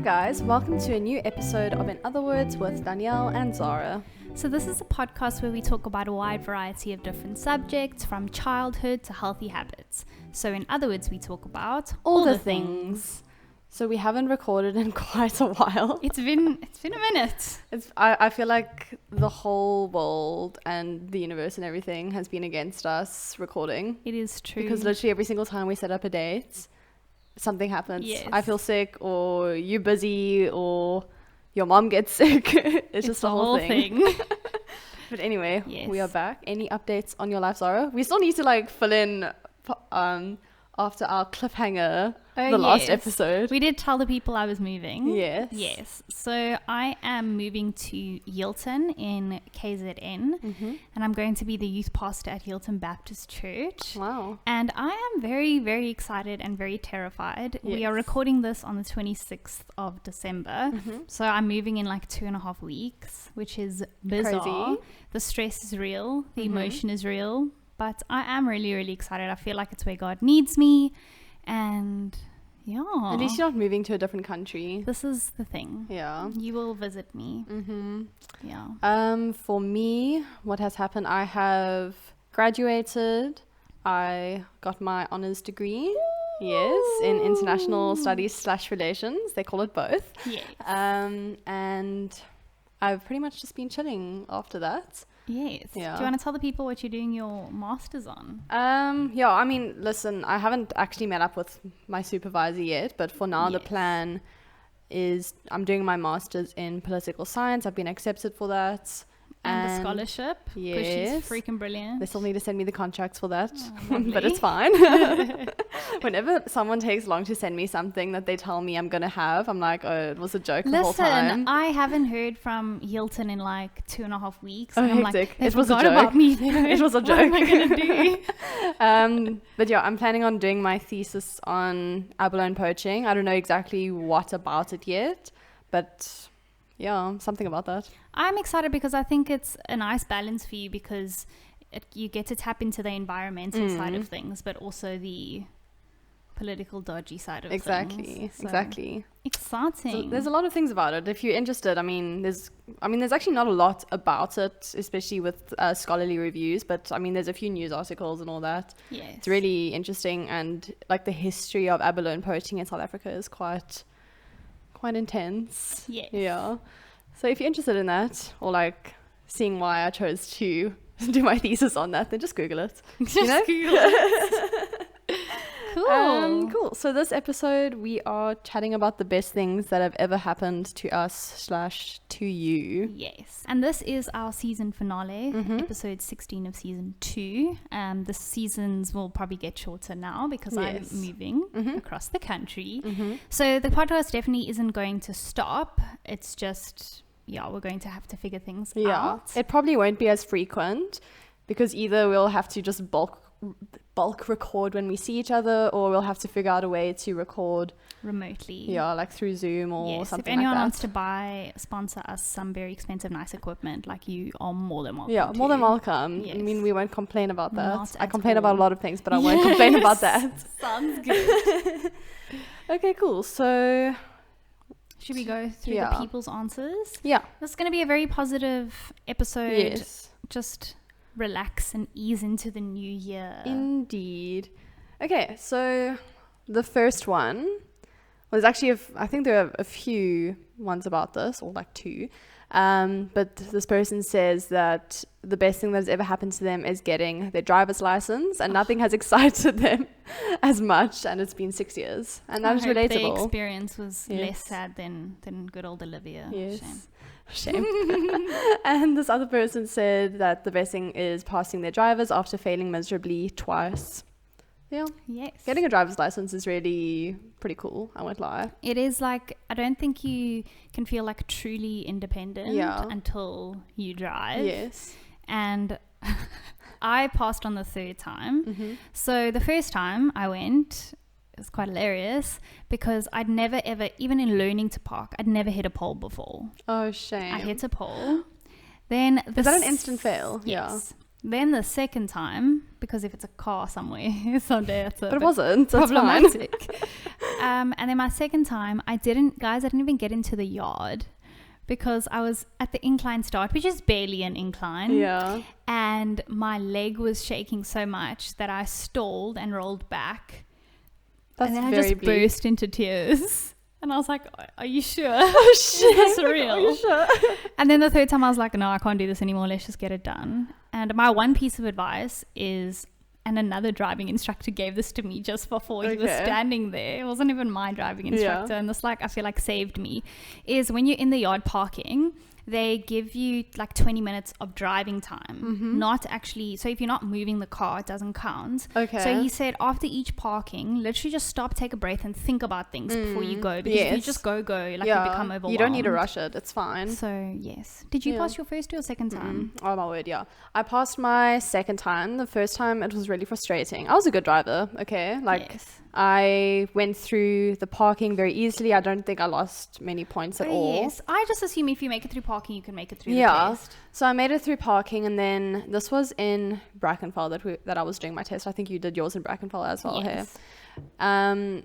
guys, welcome to a new episode of In Other Words with Danielle and Zara. So this is a podcast where we talk about a wide variety of different subjects, from childhood to healthy habits. So in other words, we talk about all the things. So we haven't recorded in quite a while. It's been a minute. I feel like the whole world and the universe and everything has been against us recording. It is true. Because literally every single time we set up a date, something happens. Yes. I feel sick, or you're busy, or your mom gets sick. it's just a whole thing. But anyway, Yes. We are back. Any updates on your life, Zara? We still need to fill in after our cliffhanger, the last episode. We did tell the people I was moving. Yes. So I am moving to Hilton in KZN, and I'm going to be the youth pastor at Hilton Baptist Church. Wow. And I am very, very excited and very terrified. We are recording this on the 26th of December. So I'm moving in 2.5 weeks, which is bizarre. Crazy. The stress is real. The emotion is real. But I am really, really excited. I feel like it's where God needs me. And yeah. At least you're not moving to a different country. This is the thing. Yeah. You will visit me. Yeah. For me, what has happened, I have graduated. I got my honors degree. Yes, in international studies / relations. They call it both. Yes. And I've pretty much just been chilling after that. Yes. Yeah. Do you want to tell the people what you're doing your master's on? Yeah, I mean, listen, I haven't actually met up with my supervisor yet, but for now the plan is I'm doing my master's in political science. I've been accepted for that. And the scholarship? Because she's freaking brilliant. They still need to send me the contracts for that, Oh, but it's fine. Whenever someone takes long to send me something that they tell me I'm going to have, I'm like, oh, it was a joke the whole time. Listen, I haven't heard from Hilton in 2.5 weeks. Oh, and I'm hectic. They It was a forgot joke. about me. It was a joke. What am I going to do? But yeah, I'm planning on doing my thesis on abalone poaching. I don't know exactly what about it yet, but yeah, something about that. I'm excited because I think it's a nice balance for you, because you get to tap into the environmental side of things, but also the political dodgy side of things. So, Exactly. Exciting. So there's a lot of things about it. If you're interested, there's actually not a lot about it, especially with scholarly reviews, but there's a few news articles and all that. Yes. It's really interesting, and the history of abalone poaching in South Africa is quite intense. Yes. Yeah. So if you're interested in that, or seeing why I chose to do my thesis on that, then just Google it. Just Google it. Cool. Cool. So this episode, we are chatting about the best things that have ever happened to us / to you. Yes. And this is our season finale, episode 16 of season 2. The seasons will probably get shorter now because I'm moving across the country. So the podcast definitely isn't going to stop. It's just, we're going to have to figure things out. It probably won't be as frequent, because either we'll have to just bulk record when we see each other, or we'll have to figure out a way to record remotely. Yeah, through Zoom or something like that. If anyone wants to sponsor us some very expensive, nice equipment, you are more than welcome. Yeah, more than welcome. Yes. We won't complain about that. Not I at complain all. about a lot of things, but I won't complain about that. Sounds good. Okay, cool. So should we go through the people's answers? Yeah. This is going to be a very positive episode. Yes. Just relax and ease into the new year. Indeed. Okay, so the first one was actually, I think there are a few ones about this, or 2. But this person says that the best thing that's ever happened to them is getting their driver's license, and nothing has excited them as much, and it's been 6 years. And that is relatable. The experience was less sad than good old Olivia. Yes. Shame. And this other person said that the best thing is passing their drivers after failing miserably twice. Yeah. Yes. Getting a driver's license is really pretty cool, I won't lie. It is I don't think you can feel truly independent until you drive. Yes. And I passed on the third time. So the first time I went, it was quite hilarious, because I'd never ever, even in learning to park, I'd never hit a pole before. Oh, shame. I hit a pole. Then is that an instant fail? Yes. Then the second time, because if it's a car somewhere, someday it's but it wasn't. That's problematic. And then my second time, I didn't even get into the yard because I was at the incline start, which is barely an incline. Yeah. And my leg was shaking so much that I stalled and rolled back. That's and then very I just bleak. burst into tears. And I was like, are you sure? Oh, shit. Is this real? Are you sure? And then the third time I was like, no, I can't do this anymore. Let's just get it done. And my one piece of advice is, and another driving instructor gave this to me just before he was standing there. It wasn't even my driving instructor. And this, like, I feel like saved me, is when you're in the yard parking, they give you like 20 minutes of driving time, not actually. So if you're not moving the car, it doesn't count. Okay. So he said after each parking, literally just stop, take a breath, and think about things before you go. Because if you just go, like you become overwhelmed. You don't need to rush it. It's fine. So yes. Did you pass your first or second time? Oh my word, yeah. I passed my second time. The first time it was really frustrating. I was a good driver, okay? Like I went through the parking very easily. I don't think I lost many points at all. Yes. I just assume if you make it through parking, you can make it through the test. So I made it through parking, and then this was in Brackenfell that I was doing my test. I think you did yours in Brackenfell as well. Yes. Here.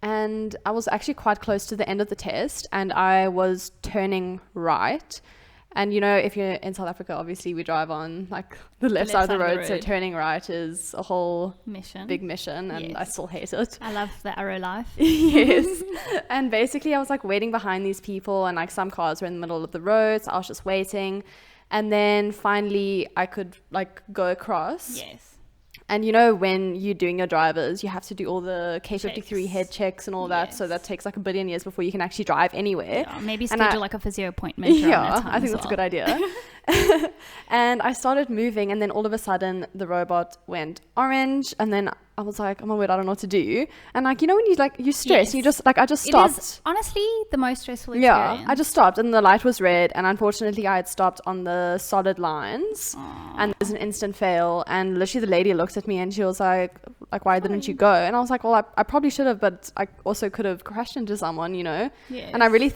And I was actually quite close to the end of the test, and I was turning right. And you know, if you're in South Africa, obviously we drive on like the left side of the road, so turning right is a whole big mission, and I still hate it. I love the arrow life. Yes. And basically I was like waiting behind these people, and like some cars were in the middle of the road, so I was just waiting, and then finally I could like go across. Yes. And you know, when you're doing your drivers, you have to do all the K53 head checks and all that. So that takes like a billion years before you can actually drive anywhere. Yeah, maybe schedule like a physio appointment. Yeah, I think that's a good idea. And I started moving, and then all of a sudden the robot went orange, and then I was like, oh my word, I don't know what to do. And like, you know, when you stress, you just like, I just stopped. It is honestly the most stressful experience. Yeah, I just stopped, and the light was red, and unfortunately I had stopped on the solid lines. And there's an instant fail, and literally the lady looked at me and she was like why didn't you go? And I was like, well, I probably should have, but I also could have crashed into someone, you know. And I really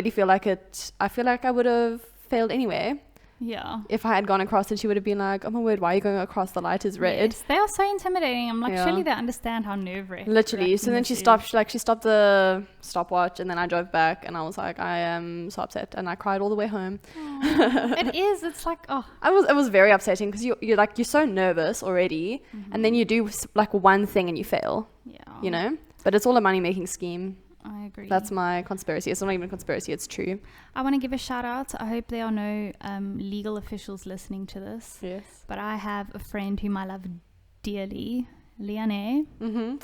feel like I would have failed anyway. Yeah. If I had gone across, and she would have been like, oh my word, why are you going across? The light is red. Yes, they are so intimidating. I'm like, surely they understand how nerve-wracking. Literally. So then she stopped the stopwatch, and then I drove back, and I was like, I am so upset, and I cried all the way home. It is. It's like, it was very upsetting, because you're so nervous already, and then you do like one thing and you fail. Yeah. You know? But it's all a money-making scheme. I agree. That's my conspiracy. It's not even a conspiracy, it's true. I want to give a shout out. I hope there are no legal officials listening to this. Yes. But I have a friend whom I love dearly, Liane, who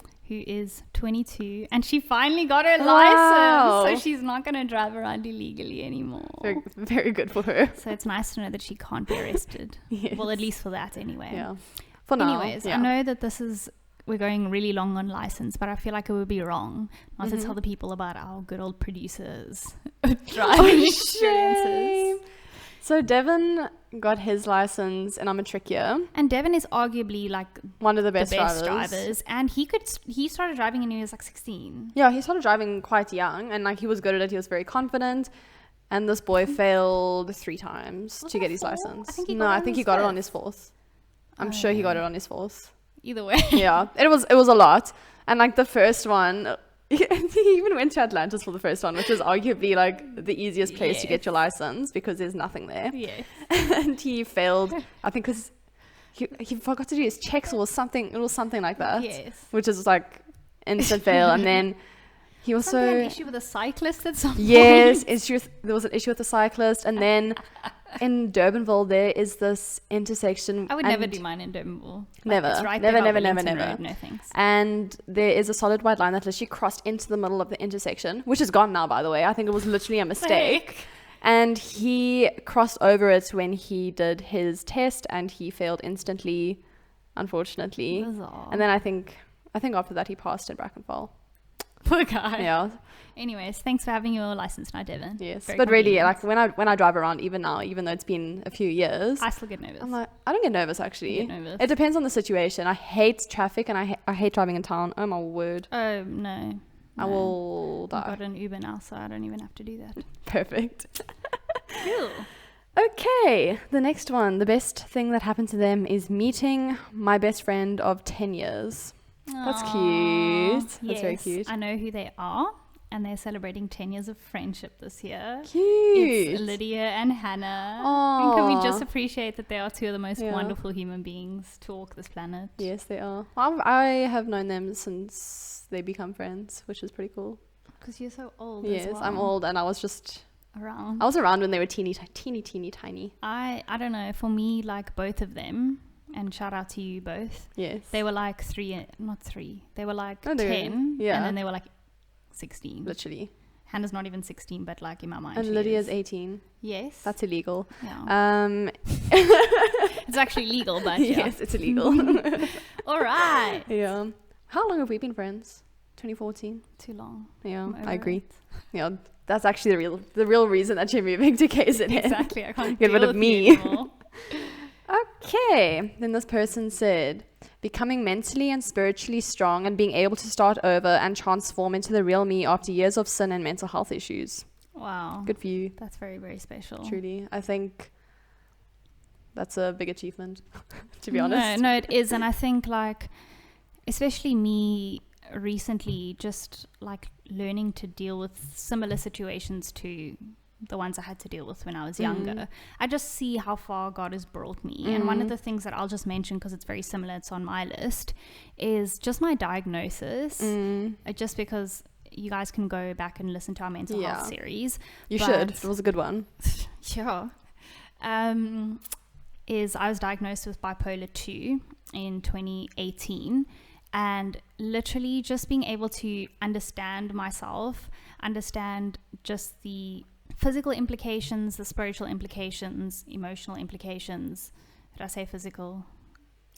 is 22, and she finally got her license, so she's not going to drive around illegally anymore. Very, very good for her. So it's nice to know that she can't be arrested. Yes. Well, at least for that anyway. Yeah. For now. Anyways, I know that we're going really long on license, but I feel like it would be wrong not to tell the people about our good old producers' driving experiences. So Devin got his license in our matric year, and Devin is arguably like one of the best drivers. And he started driving when he was like 16. Yeah, he started driving quite young, and like he was good at it. He was very confident. And this boy failed 3 times to get his license. I think he got it on his 4th. I'm sure he got it on his 4th. Either way. Yeah, it was a lot. And like the first one, he even went to Atlantis for the first one, which is arguably like the easiest place to get your license, because there's nothing there. Yeah. And he failed, I think, because he forgot to do his checks or something. It was something like that. Yes. Which is like instant fail. And then he also an issue with a cyclist at some point. Yes, there was an issue with the cyclist, and then in Durbanville there is this intersection. I would never do mine in Durbanville. Never, right never. Road, no thanks. And there is a solid white line that literally crossed into the middle of the intersection, which is gone now, by the way. I think it was literally a mistake. And he crossed over it when he did his test, and he failed instantly, unfortunately. Bizarre. And then I think after that he passed in Brackenfell. Poor guy. Yeah. Anyways, thanks for having your license now, Devin. Yes. Very but really, like when I drive around, even now, even though it's been a few years, I still get nervous. I'm like, I don't get nervous actually. You get nervous. It depends on the situation. I hate traffic, and I hate driving in town. Oh my word. Oh no. I will die. I've got an Uber now, so I don't even have to do that. Perfect. Cool. Okay, the next one. The best thing that happened to them is meeting my best friend of 10 years. That's cute. That's yes, very cute. I know who they are, and they're celebrating 10 years of friendship this year. Cute. It's Lydia and Hannah. And can we just appreciate that they are two of the most wonderful human beings to walk this planet? Yes, they are. I have known them since they become friends, which is pretty cool. Because you're so old. Yes, as well. I'm old, and I was just around. I was around when they were teeny tiny. I don't know. For me, like both of them, and shout out to you both. Yes. They were like not three. They were like 10. And then they were like 16. Literally. Hannah's not even 16, but like in my mind. And Lydia's 18. Yes. That's illegal. Yeah. It's actually legal, but yes, it's illegal. All right. Yeah. How long have we been friends? 2014. Too long. Yeah, I agree. Yeah, that's actually the real reason that you're moving to KZN. Exactly. I can't get rid of me. Okay. Then this person said, becoming mentally and spiritually strong and being able to start over and transform into the real me after years of sin and mental health issues. Wow. Good for you. That's very, very special. Truly. I think that's a big achievement, to be honest. No, it is. And I think like, especially me recently, just like learning to deal with similar situations to the ones I had to deal with when I was younger. I just see how far God has brought me. And one of the things that I'll just mention, because it's very similar, it's on my list, is just my diagnosis. Just because you guys can go back and listen to our mental health series. You should. It was a good one. Sure. Is I was diagnosed with bipolar 2 in 2018. And literally just being able to understand myself, understand just the physical implications, the spiritual implications, emotional implications. Did I say physical?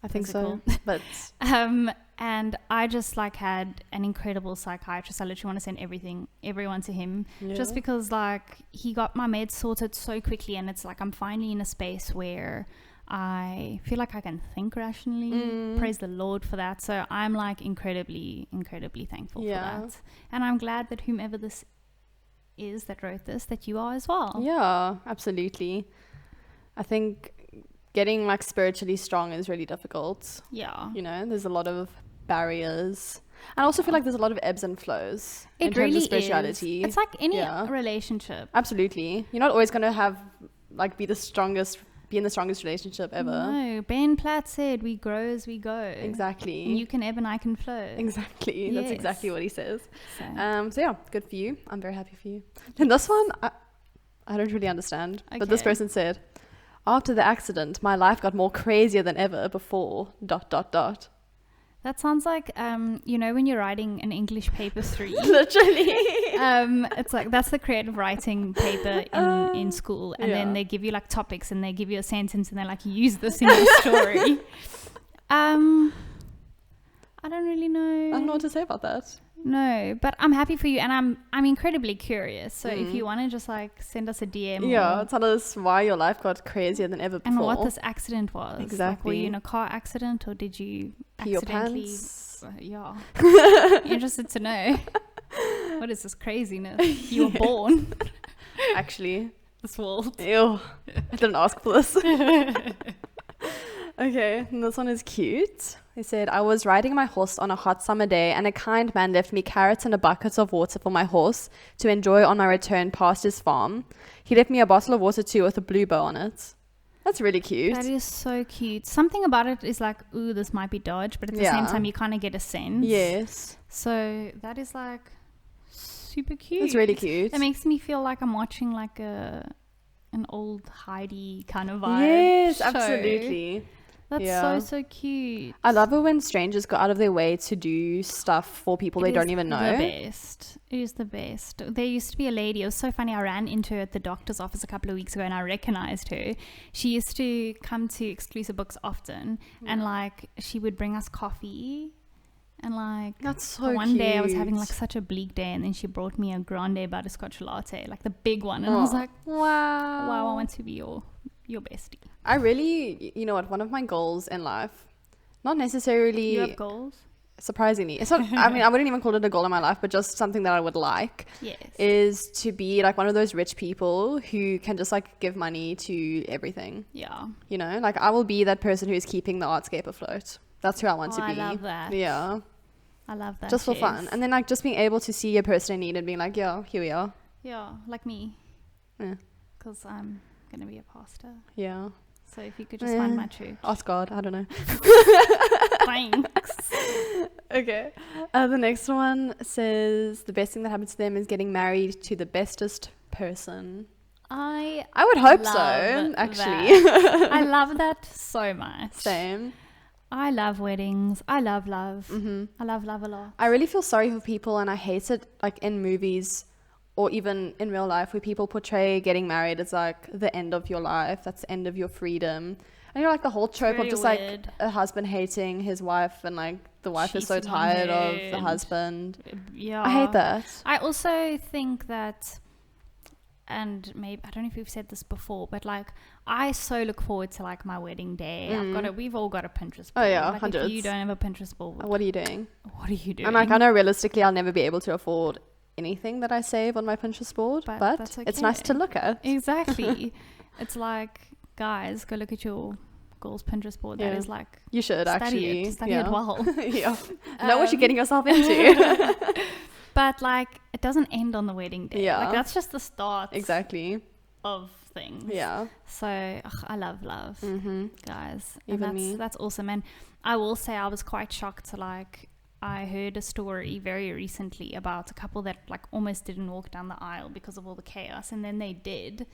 I think so. But and I just like had an incredible psychiatrist. I literally want to send everyone to him, just because like he got my meds sorted so quickly, and it's like I'm finally in a space where I feel like I can think rationally. Praise the Lord for that. So I'm like incredibly, incredibly thankful for that. And I'm glad that whomever this is that wrote this, that you are as well. Yeah, absolutely. I think getting like spiritually strong is really difficult. Yeah. You know, there's a lot of barriers. I also feel like there's a lot of ebbs and flows in really terms of spirituality. Is. It's like any relationship. Absolutely. You're not always going to have like be in the strongest relationship ever. No, Ben Platt said we grow as we go. Exactly. And you can ebb and I can flow. Exactly. Yes. That's exactly what he says. So yeah, good for you. I'm very happy for you. And this one, I don't really understand. Okay. But this person said, after the accident, my life got more crazier than ever before, ... That sounds like, you know, when you're writing an English paper 3. Literally. It's like, that's the creative writing paper in school. And then they give you like topics and they give you a sentence and they're like, use this in your story. I don't really know. I don't know what to say about that. No, but I'm happy for you, and I'm incredibly curious. So if you want to just like send us a DM, tell us why your life got crazier than ever before, and what this accident was. Exactly. Like, were you in a car accident or did you accidentally? Your pants? Interested to know. What is this craziness? You were born. Actually, this world. Ew. I didn't ask for this. Okay, and this one is cute. They said, I was riding my horse on a hot summer day and a kind man left me carrots and a bucket of water for my horse to enjoy on my return past his farm. He left me a bottle of water too with a blue bow on it. That's really cute. That is so cute. Something about it is like, ooh, this might be dodge, but at the same time you kind of get a sense. Yes. So that is like super cute. It's really cute. It makes me feel like I'm watching like an old Heidi kind of vibe. Yes, show. Absolutely. That's so cute. I love it when strangers go out of their way to do stuff for people they don't even know. It is the best. There used to be a lady, it was so funny, I ran into her at the doctor's office a couple of weeks ago and I recognized her. She used to come to Exclusive Books often and like she would bring us coffee and like that's so one day I was having like such a bleak day and then she brought me a grande butterscotch latte, like the big one, and I was like, wow, I want to be your bestie. I really, you know what, one of my goals in life, not necessarily... You have goals? Surprisingly. It's not, I mean, I wouldn't even call it a goal in my life, but just something that I would like. Yes. Is to be like one of those rich people who can just like give money to everything. Yeah. You know, like I will be that person who's keeping the artscape afloat. That's who I want to be. I love that. Yeah. I love that. Just for fun. And then like just being able to see a person in need and being like, yeah, here we are. Yeah, like me. Yeah. Because I'm going to be a pastor. Yeah. So if you could just find my church. Ask God. I don't know. Thanks. Okay. The next one says the best thing that happened to them is getting married to the bestest person. I would hope so, actually. I love that so much. Same. I love weddings. I love love. I love love a lot. I really feel sorry for people, and I hate it like in movies or even in real life where people portray getting married as like the end of your life. That's the end of your freedom. And like the whole trope of just weird. Like a husband hating his wife and like the wife is so Cheating on tired of her the husband. Yeah. I hate that. I also think that, and maybe I don't know if we've said this before, but like I so look forward to like my wedding day. We've all got a Pinterest board. Oh yeah, like, hundreds. If you don't have a Pinterest board, What are you doing? What are you doing? And like I know realistically I'll never be able to afford anything that I save on my Pinterest board, but that's okay. It's nice to look at. Exactly. It's like, guys, go look at your girl's Pinterest board. That is like, you should actually study it well. Yeah. Know what you're getting yourself into. But like it doesn't end on the wedding day. Yeah. Like that's just the start. Exactly. Of things. Yeah. So I love guys. Even and me. That's awesome. And I will say I was quite shocked to like I heard a story very recently about a couple that like almost didn't walk down the aisle because of all the chaos, and then they did.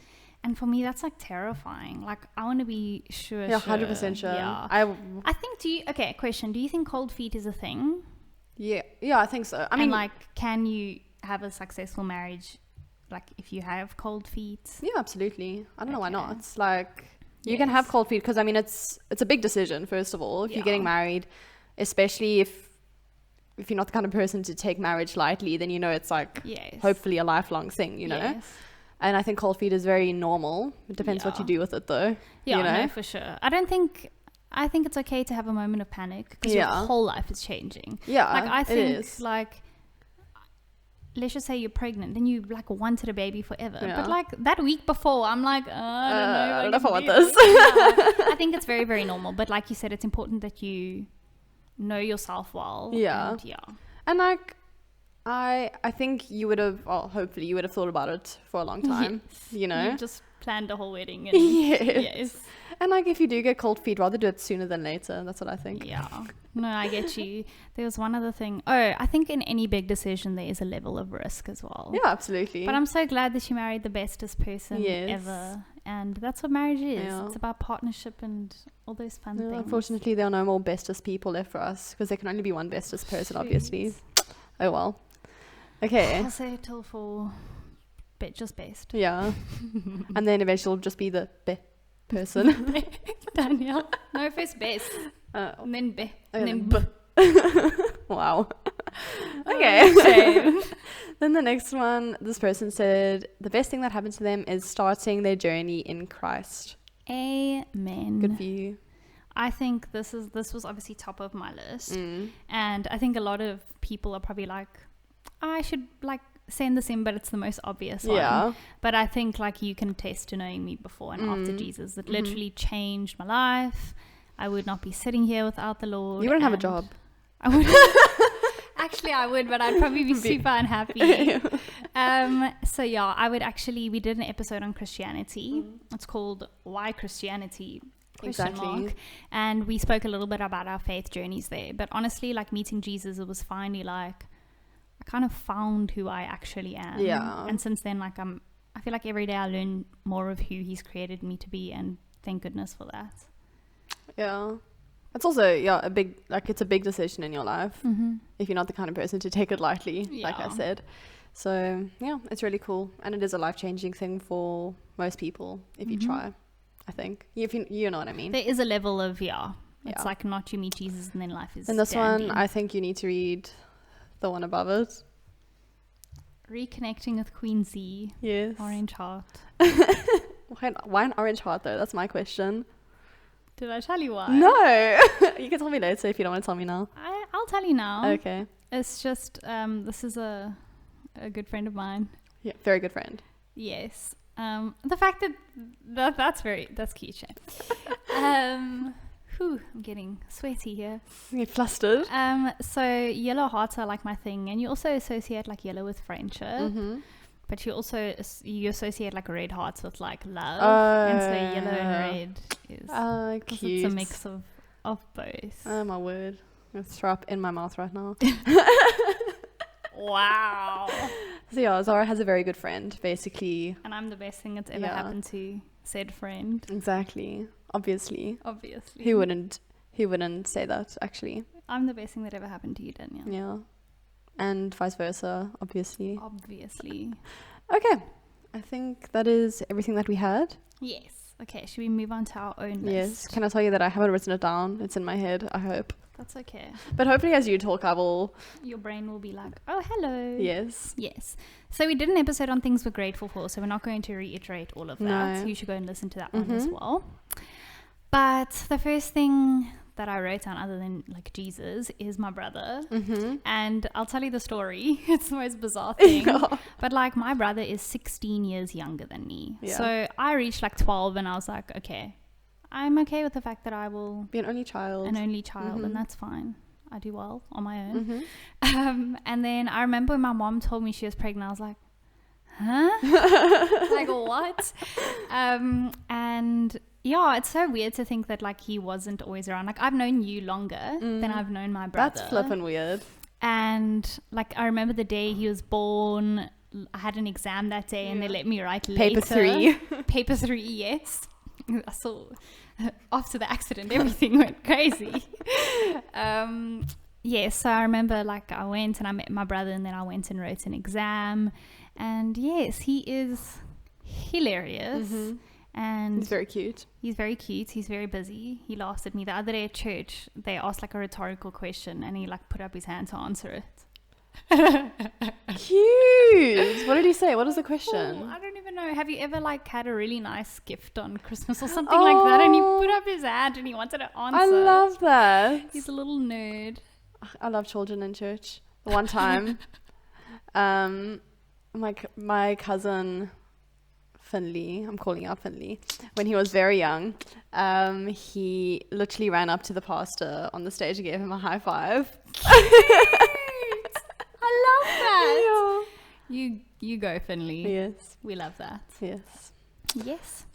And for me, that's like terrifying. Like I want to be sure. Yeah, 100% sure. Yeah. I think. Okay, question. Do you think cold feet is a thing? Yeah, I think so. I mean, like, can you have a successful marriage, like if you have cold feet? Yeah, absolutely. I don't know why not. Like, you can have cold feet because I mean, it's a big decision. First of all, if you're getting married, especially if you're not the kind of person to take marriage lightly, then you know it's like hopefully a lifelong thing. You know. Yes. And I think cold feet is very normal. It depends what you do with it, though. Yeah, you know? No, for sure. I think it's okay to have a moment of panic because your whole life is changing. Yeah, like I think, it is. like, let's just say you're pregnant, then you like wanted a baby forever. Yeah. But like that week before, I'm like, I don't know if I want this. I think it's very, very normal. But like you said, it's important that you know yourself well. Yeah. And like, I think you would have, hopefully you would have thought about it for a long time. Yes. You know, you just planned a whole wedding. And yes. And like, if you do get cold feet, rather do it sooner than later. That's what I think. Yeah. No, I get you. There was one other thing. I think in any big decision, there is a level of risk as well. Yeah, absolutely. But I'm so glad that you married the bestest person ever. And that's what marriage is. Yeah. It's about partnership and all those fun things. Unfortunately, there are no more bestest people left for us because there can only be one bestest person, obviously. Oh, well. Okay. I'll settle for just best. Yeah. And then eventually it'll just be the person. Danielle. No, first best. And then B. And then B. Wow. Okay. Then the next one, this person said the best thing that happened to them is starting their journey in Christ. Amen. Good for you. I think this was obviously top of my list. And I think a lot of people are probably like, I should like send this in, but it's the most obvious one. But I think like you can attest to knowing me before and after Jesus. It literally changed my life. I would not be sitting here without the Lord. You wouldn't have a job. I would. Actually, I would, but I'd probably be super unhappy. So yeah, I would actually, we did an episode on Christianity. It's called Why Christianity? Mark. And we spoke a little bit about our faith journeys there. But honestly, like meeting Jesus, it was finally like, I kind of found who I actually am. Yeah. And since then, like I feel like every day I learn more of who he's created me to be, and thank goodness for that. Yeah. It's also, it's a big decision in your life if you're not the kind of person to take it lightly, like I said. So, yeah, it's really cool. And it is a life-changing thing for most people if you try, I think. If you know what I mean. There is a level of, it's like not you meet Jesus and then life is And this dandy. one, I think you need to read the one above it. Reconnecting with Queen Z. Yes. Orange Heart. Why an orange heart, though? That's my question. Did I tell you why? No. You can tell me later if you don't want to tell me now. I'll tell you now. Okay. It's just, this is a good friend of mine. Yeah, very good friend. Yes. The fact that's cute. I'm getting sweaty here. You flustered. So yellow hearts are like my thing, and you also associate like yellow with friendship, but you associate like red hearts with like love, and so yellow and red is cute. It's a mix of both. Oh my word! I'm gonna throw up in my mouth right now. Wow. So yeah, Zara has a very good friend, basically. And I'm the best thing that's ever happened to said friend. Exactly. Obviously. He wouldn't say that, actually. I'm the best thing that ever happened to you, Danielle. Yeah. And vice versa, obviously. Okay. I think that is everything that we had. Yes. Okay, should we move on to our own list? Yes. Can I tell you that I haven't written it down? It's in my head, I hope. That's okay. But hopefully as you talk, your brain will be like, oh, hello. Yes. So we did an episode on things we're grateful for, so we're not going to reiterate all of that. No. So you should go and listen to that one as well. But the first thing that I wrote down, other than like Jesus, is my brother. And I'll tell you the story. It's the most bizarre thing. But like my brother is 16 years younger than me. So I reached like 12 and I was like, okay, I'm okay with the fact that I will be an only child, and that's fine. I do well on my own. And then I remember when my mom told me she was pregnant, I was like, huh? Like what? And yeah, it's so weird to think that like he wasn't always around. Like I've known you longer than I've known my brother. That's flippin' weird. And like I remember the day he was born, I had an exam that day and they let me write later. Paper 3, yes. I saw after the accident everything went crazy. So I remember like I went and I met my brother and then I went and wrote an exam, and yes, he is hilarious. And he's very cute. He's very busy. He laughs at me. The other day at church they asked like a rhetorical question and he like put up his hand to answer it. Cute. What did he say? What is the question? I don't even know. Have you ever like had a really nice gift on Christmas or something like that, and he put up his hand and he wanted to answer? I love that. He's a little nerd. I love children in church. One time my cousin Finley, I'm calling out Finley, when he was very young, he literally ran up to the pastor on the stage and gave him a high five. I love that. Yeah. You go, Finley. Yes. We love that. Yes.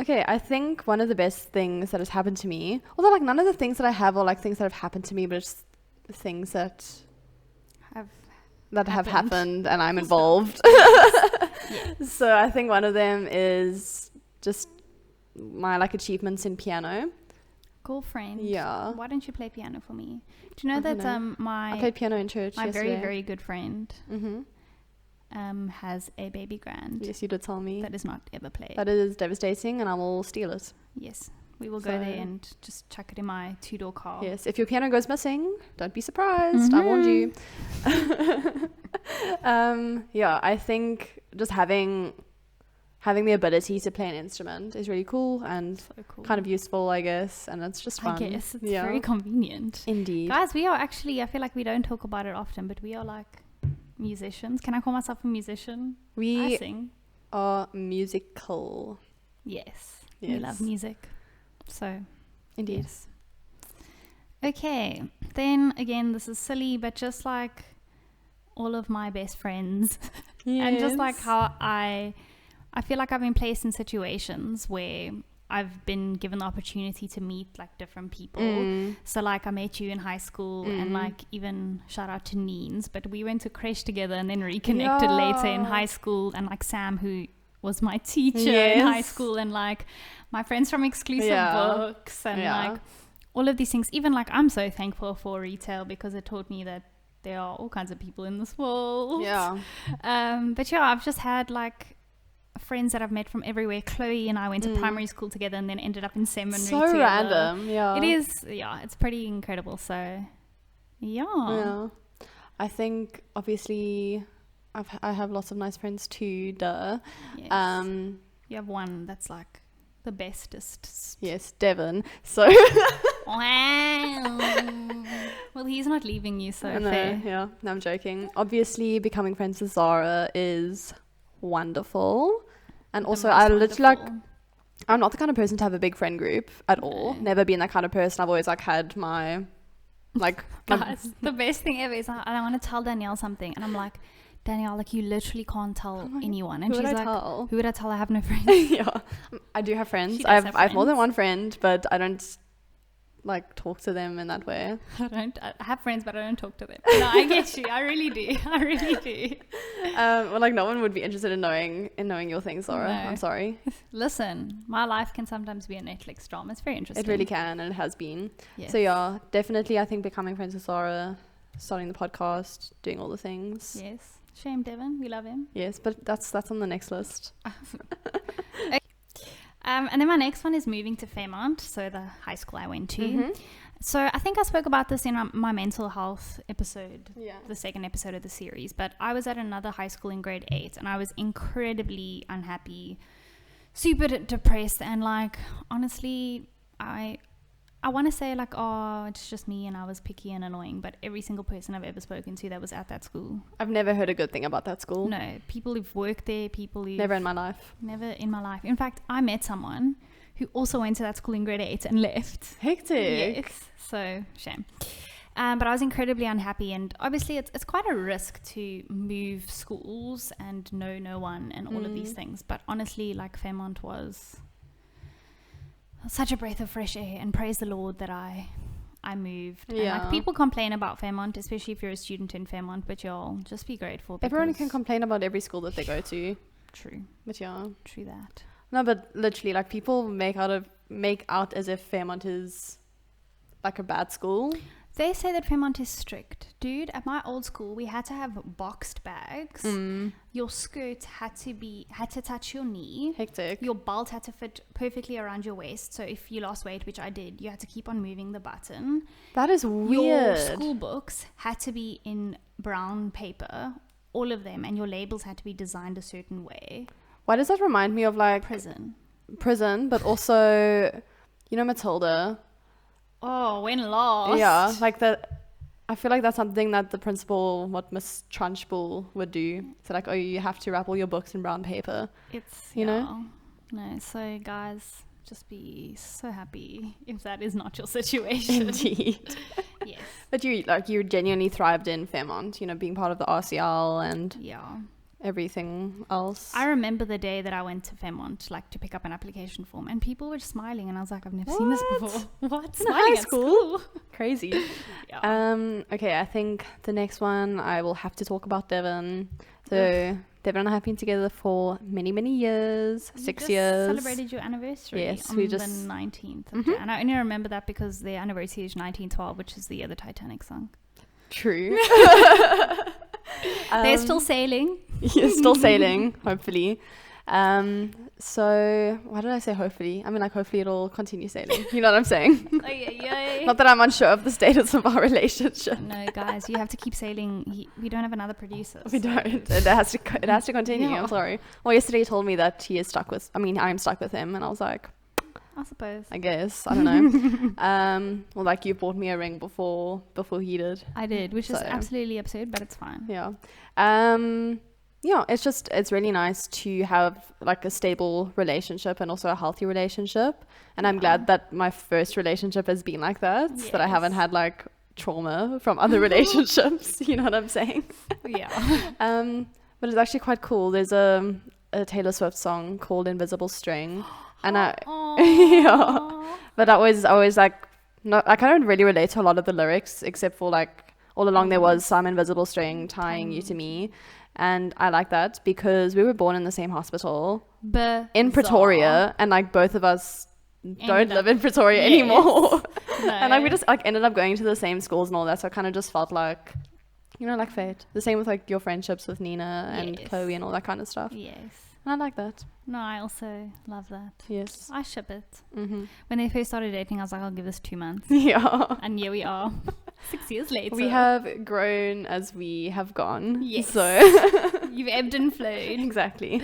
Okay, I think one of the best things that has happened to me, although like none of the things that I have are like things that have happened to me, but it's things that have happened and I'm involved. Yes. So I think one of them is just my like achievements in piano. Cool, friend. Yeah. Why don't you play piano for me? Do you know that I played piano in church my yesterday. very, very good friend has a baby grand. Yes, you did tell me. That is not ever played. That is devastating and I will steal it. Yes. We will go there and just chuck it in my 2-door car. Yes, if your piano goes missing, don't be surprised. I warned you. I think just having the ability to play an instrument is really cool and kind of useful, I guess, and it's just fun. I guess it's very convenient. Indeed. Guys, we are actually, I feel like we don't talk about it often, but we are like musicians. Can I call myself a musician? I sing. Are musical. Yes. We love music. So, indeed. Yes. Okay, then again, this is silly, but just like all of my best friends, and just like how I feel like I've been placed in situations where I've been given the opportunity to meet like different people. So like I met you in high school and like even shout out to Neens, but we went to creche together and then reconnected later in high school, and like Sam, who was my teacher in high school, and like my friends from Exclusive Books and like all of these things. Even like I'm so thankful for retail because it taught me that there are all kinds of people in this world. But I've just had like friends that I've met from everywhere. Chloe and I went to primary school together and then ended up in seminary together. Random. It is. It's pretty incredible. So I think obviously I have lots of nice friends too. Yes. You have one that's like the bestest. Yes, Devon. So wow. Well, he's not leaving you, so fair. No, I'm joking. Obviously, becoming friends with Zara is wonderful, and also I I'm not the kind of person to have a big friend group at all. Never been that kind of person. I've always like had my like guys, the best thing ever is I want to tell Danielle something, and I'm like, Danielle, like you literally can't tell anyone. And she's like, who would I tell? I have no friends. Yeah, I do have friends. I have more than one friend, but I don't like talk to them in that way. I have friends, but I don't talk to them. No, I get you. I really do. Well, like no one would be interested in knowing your things, Zara. No. I'm sorry. Listen, my life can sometimes be a Netflix drama. It's very interesting. It really can, and it has been. Yes. So yeah, definitely I think becoming friends with Zara, starting the podcast, doing all the things. Yes. Shame Devin, we love him. Yes, but that's on the next list. Okay. And then my next one is moving to Fairmont, so the high school I went to. So I think I spoke about this in my mental health episode, the second episode of the series, but I was at another high school in grade 8 and I was incredibly unhappy, super depressed, and like honestly I want to say like, oh, it's just me and I was picky and annoying, but every single person I've ever spoken to that was at that school. I've never heard a good thing about that school. No, people who've worked there, Never in my life. Never in my life. In fact, I met someone who also went to that school in grade 8 and left. Hectic. Yes, so shame. But I was incredibly unhappy, and obviously it's quite a risk to move schools and know no one and all of these things. But honestly, like Fairmont was such a breath of fresh air, and praise the Lord that I moved. Yeah. And like people complain about Fairmont, especially if you're a student in Fairmont, but y'all just be grateful. Everyone can complain about every school that they go to. True. But yeah. True that. No, but literally, like people make out as if Fairmont is like a bad school. They say that Fairmont is strict. Dude, at my old school, we had to have boxed bags. Your skirt had to touch your knee. Hectic. Your belt had to fit perfectly around your waist. So if you lost weight, which I did, you had to keep on moving the button. That is weird. Your school books had to be in brown paper, all of them, and your labels had to be designed a certain way. Why does that remind me of like prison, but also, you know, Matilda. Oh, when lost. Yeah, like that. I feel like that's something that the principal, Miss Trunchbull would do. So like, oh, you have to wrap all your books in brown paper. You know? No, so guys, just be so happy if that is not your situation. Indeed. Yes. But you genuinely thrived in Fairmont, you know, being part of the RCL and everything else. I remember the day that I went to Fairmont, like to pick up an application form, and people were just smiling, and I was like, I've never seen this before. What? Smiling at school? Crazy. Okay, I think the next one I will have to talk about Devin. So Devin and I have been together for many, many years. 6 years. Celebrated your anniversary on the 19th of Jan. And I only remember that because their anniversary is 1912, which is the year the Titanic sunk. True. They're still sailing. You're still sailing, hopefully. So why did I say hopefully? I mean, like, hopefully it'll continue sailing. You know what I'm saying? Not that I'm unsure of the status of our relationship. No, guys, you have to keep sailing. We don't have another producer. We don't. It has to continue. I'm sorry. Well, yesterday he told me that I'm stuck with him, and I was like, I suppose. I guess. I don't know. Well, like, you bought me a ring before he did. I did, which is absolutely absurd, but it's fine. Yeah. It's really nice to have like a stable relationship and also a healthy relationship. And I'm glad that my first relationship has been like that, that I haven't had like trauma from other relationships. You know what I'm saying? Yeah. But it's actually quite cool. There's a Taylor Swift song called Invisible String. And but I always like, I can't really relate to a lot of the lyrics, except for like all along there was some invisible string tying you to me. And I like that because we were born in the same hospital in Pretoria, and like both of us don't live in Pretoria anymore. No. And like we just like ended up going to the same schools and all that, so I kind of just felt like, you know, like fate. The same with like your friendships with Nina and Chloe and all that kind of stuff. Yes. And I like that. No, I also love that. Yes. I ship it. Mm-hmm. When they first started dating, I was like, I'll give this 2 months. Yeah. And here we are. 6 years later. We have grown as we have gone. Yes. So you've ebbed and flowed. Exactly.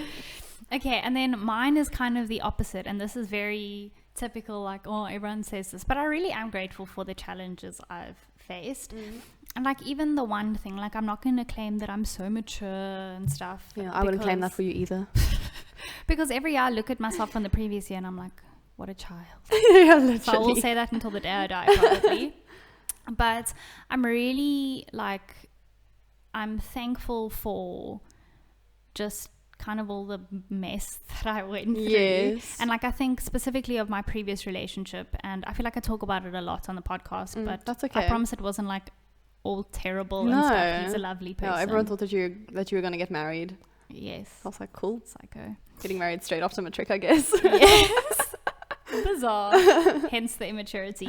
Okay, and then mine is kind of the opposite, and this is very typical, like, oh, everyone says this, but I really am grateful for the challenges I've faced. And like, even the one thing, like, I'm not going to claim that I'm so mature and stuff. Yeah, I wouldn't claim that for you either. Because every year I look at myself from the previous year and I'm like, what a child. Yeah, literally. So I will say that until the day I die, probably. But I'm really like, I'm thankful for just kind of all the mess that I went through. Yes. And like, I think specifically of my previous relationship, and I feel like I talk about it a lot on the podcast, but that's okay. I promise it wasn't like all terrible and stuff. He's a lovely person. No, everyone thought that you were going to get married. Yes. I was like, cool. Psycho. Getting married straight after matric, I guess. Yes. Bizarre. Hence the immaturity.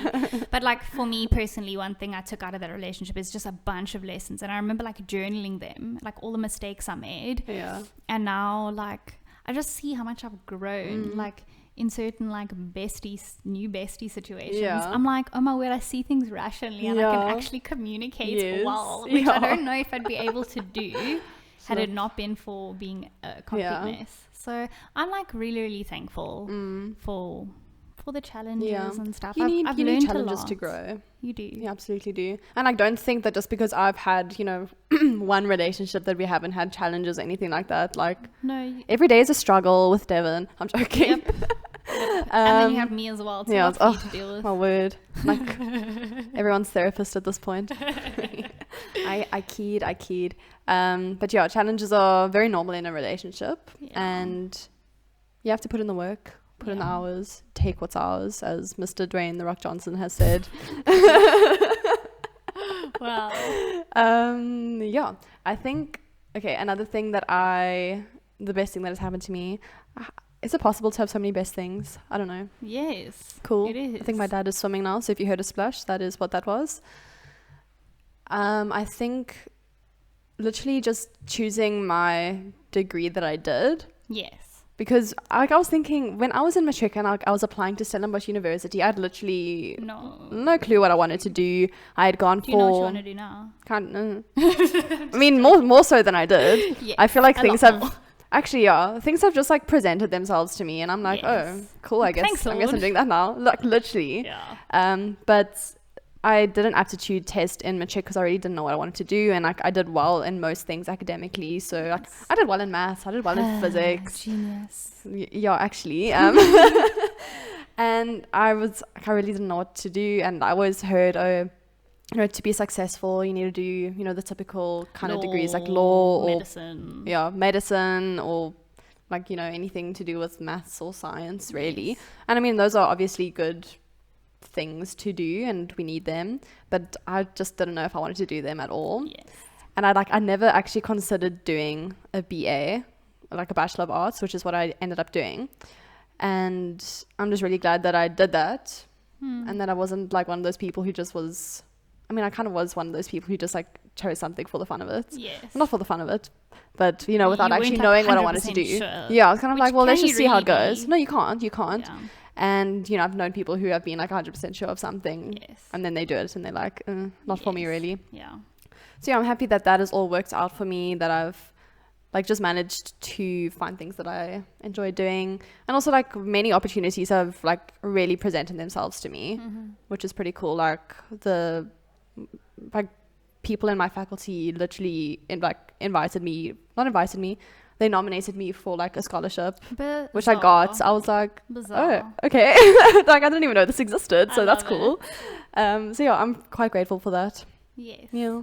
But like, for me personally, one thing I took out of that relationship is just a bunch of lessons, and I remember like journaling them, like all the mistakes I made. Yeah. And now like I just see how much I've grown, like in certain like new bestie situations. Yeah. I'm like, oh my word, I see things rationally, and I can actually communicate well, which I don't know if I'd be able to do had it not been for being a complete mess. So I'm like really, really thankful for the challenges and stuff. You I've need learned challenges a lot. to grow. You do. You absolutely do. And I don't think that just because I've had, one relationship that we haven't had challenges or anything like that. Like, no, every day is a struggle with Devin. I'm joking. Yep. And then you have me as well. Yeah, to deal with. My word. Like, everyone's therapist at this point. I keyed. But yeah, challenges are very normal in a relationship. Yeah. And you have to put in the work. Put in the hours, take what's ours, as Mr. Dwayne The Rock Johnson has said. Wow. Yeah, I think, another thing the best thing that has happened to me, is it possible to have so many best things? I don't know. Yes. Cool. It is. I think my dad is swimming now, so if you heard a splash, that is what that was. I think literally just choosing my degree that I did. Yes. Because I was thinking, when I was in matric and I was applying to Stellenbosch University, I had literally no clue what I wanted to do. I had gone Do you know what you want to do now? I mean, more so than I did. Yes, I feel like things have just like presented themselves to me, and I'm like, oh, cool. I guess I'm doing that now. Like, literally. Yeah. But I did an aptitude test in matric because I really didn't know what I wanted to do, and like I did well in most things academically. So like, I did well in maths, I did well in physics. Genius. Yeah, actually. And I really didn't know what to do, and I always heard, to be successful, you need to do, the typical kind of degrees like law or medicine. Yeah, medicine or like, anything to do with maths or science, really. Yes. And I mean, those are obviously good things to do and we need them, but I just didn't know if I wanted to do them at all. Yes. And I never actually considered doing a BA, like a Bachelor of Arts, which is what I ended up doing. And I'm just really glad that I did that. And that I wasn't like one of those people who just was, I mean, I kind of was one of those people who just like chose something for the fun of it. Yes. Not for the fun of it, but without actually knowing what I wanted to do. Sure. Yeah, I was kind of like, well, let's just see how it goes. Be? No, you can't. Yeah. And, I've known people who have been like 100% sure of something. Yes. And then they do it and they're like, not for me really. Yeah. So yeah, I'm happy that has all worked out for me, that I've like just managed to find things that I enjoy doing. And also like many opportunities have like really presented themselves to me, which is pretty cool. Like people in my faculty literally they nominated me for like a scholarship, which I got. I was like, oh, okay. Like I didn't even know this existed, so that's cool. So yeah, I'm quite grateful for that. Yes. Yeah.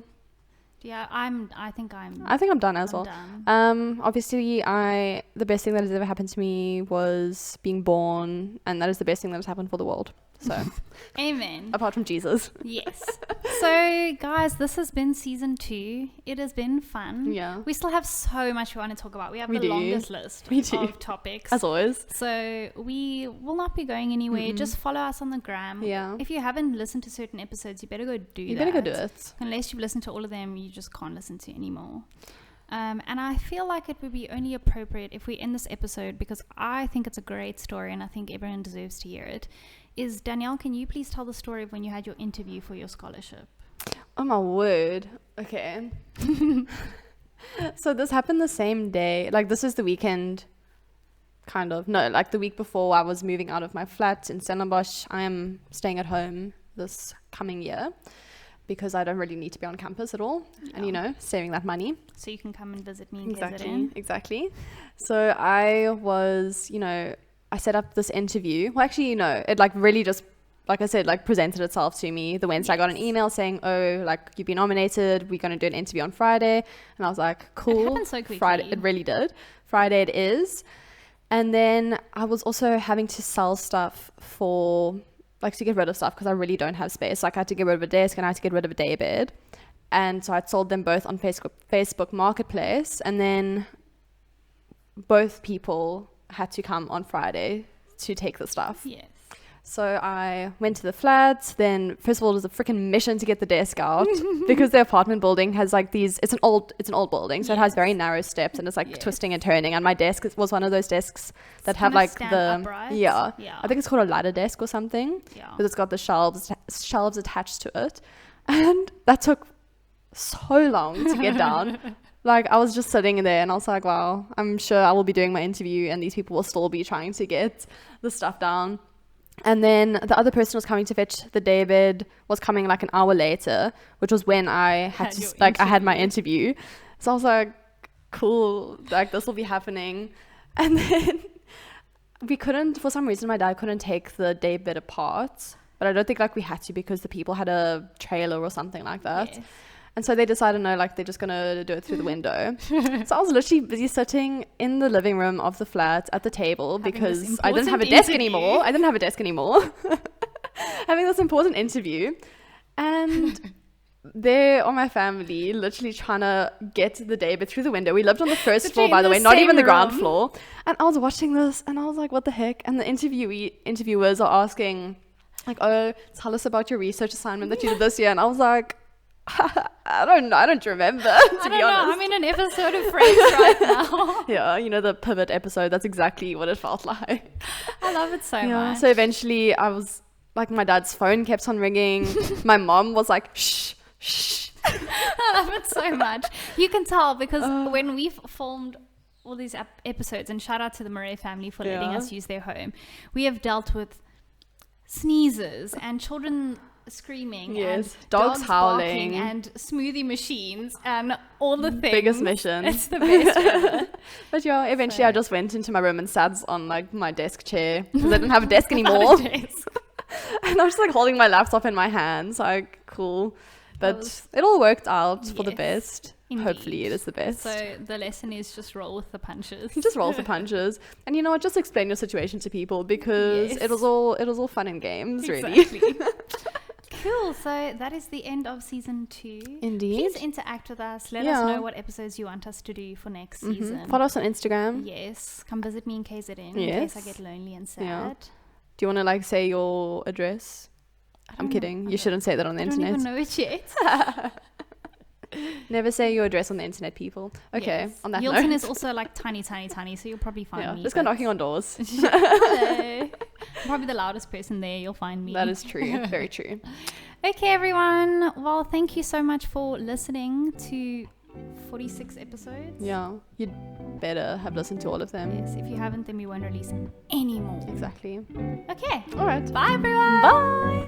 Yeah, I think I'm done as well. Obviously the best thing that has ever happened to me was being born, and that is the best thing that has happened for the world. So amen. Apart from Jesus. Yes. So guys, this has been season 2. It has been fun. Yeah. We still have so much we want to talk about. We have the longest list of topics. As always. So we will not be going anywhere. Just follow us on the gram. Yeah. If you haven't listened to certain episodes, you better go do that. You better go do it. Unless you've listened to all of them, you just can't listen to anymore. And I feel like it would be only appropriate if we end this episode, because I think it's a great story and I think everyone deserves to hear it. Is Danielle, can you please tell the story of when you had your interview for your scholarship? Oh my word. Okay. So this happened the same day. Like this is the weekend, kind of. No, like the week before I was moving out of my flat in Stellenbosch. I am staying at home this coming year. because I don't really need to be on campus at all. Yeah. And, saving that money. So you can come and visit me in Exactly. So I was, I set up this interview. Well, actually, it like really just, like I said, like presented itself to me. The Wednesday I got an email saying, oh, like you've been nominated. We're going to do an interview on Friday. And I was like, cool. It happened so quickly. Friday, it really did. Friday it is. And then I was also having to sell stuff to get rid of stuff because I really don't have space. Like I had to get rid of a desk and I had to get rid of a daybed. And so I'd sold them both on Facebook Marketplace. And then both people had to come on Friday to take the stuff. Yes. So I went to the flats. Then first of all, it was a freaking mission to get the desk out because the apartment building has like these, it's an old building. So it has very narrow steps and it's like twisting and turning. And my desk was one of those desks that have like upright. I think it's called a ladder desk or something. Yeah. Because it's got the shelves attached to it. And that took so long to get down. Like I was just sitting in there and I was like, wow, I'm sure I will be doing my interview and these people will still be trying to get the stuff down. And then the other person was coming to fetch the daybed was coming like an hour later, which was when I had my interview. So I was like, cool, like this will be happening. And then for some reason my dad couldn't take the daybed apart, but I don't think like we had to because the people had a trailer or something like that. Yes. And so they decided, no, like they're just going to do it through the window. So I was literally busy sitting in the living room of the flat at the table because I didn't have a desk anymore. Having this important interview. And there are my family literally trying to get the daybed through the window. We lived on the first floor, by the way, not even the ground floor. And I was watching this and I was like, what the heck? And the interviewers are asking like, oh, tell us about your research assignment that you did this year. And I was like, I don't remember, to be honest. I'm in an episode of Friends right now. Yeah, the pivot episode. That's exactly what it felt like. I love it so much. So eventually I was like, my dad's phone kept on ringing. My mom was like, shh. I love it so much. You can tell because when we've filmed all these episodes, and shout out to the Murray family for letting us use their home, we have dealt with sneezes and children screaming, and dogs howling, and smoothie machines, and all the things. Biggest mission. It's the best ever. But eventually I just went into my room and sat on like my desk chair because I didn't have a desk anymore. And I was just like holding my laptop in my hands, like cool. But it all worked out for the best. Indeed. Hopefully it is the best. So the lesson is just roll with the punches. Just roll with the punches. And you know what? Just explain your situation to people because it was all fun and games, really. Cool. So that is the end of season 2. Indeed. Please interact with us. Let us know what episodes you want us to do for next season. Follow us on Instagram. Yes. Come visit me in KZN in case I get lonely and sad. Yeah. Do you want to like say your address? I'm kidding. You shouldn't say that on the internet. I don't even know it yet. Never say your address on the internet, people. Okay, on that Yilton note. is also like tiny, so you'll probably find me. Just go knocking on doors. Hello. I'm probably the loudest person there. You'll find me. That is true. Very true. Okay, everyone. Well, thank you so much for listening to 46 episodes. Yeah, you'd better have listened to all of them. Yes, if you haven't, then we won't release any more. Exactly. Okay. All right. Bye, everyone. Bye.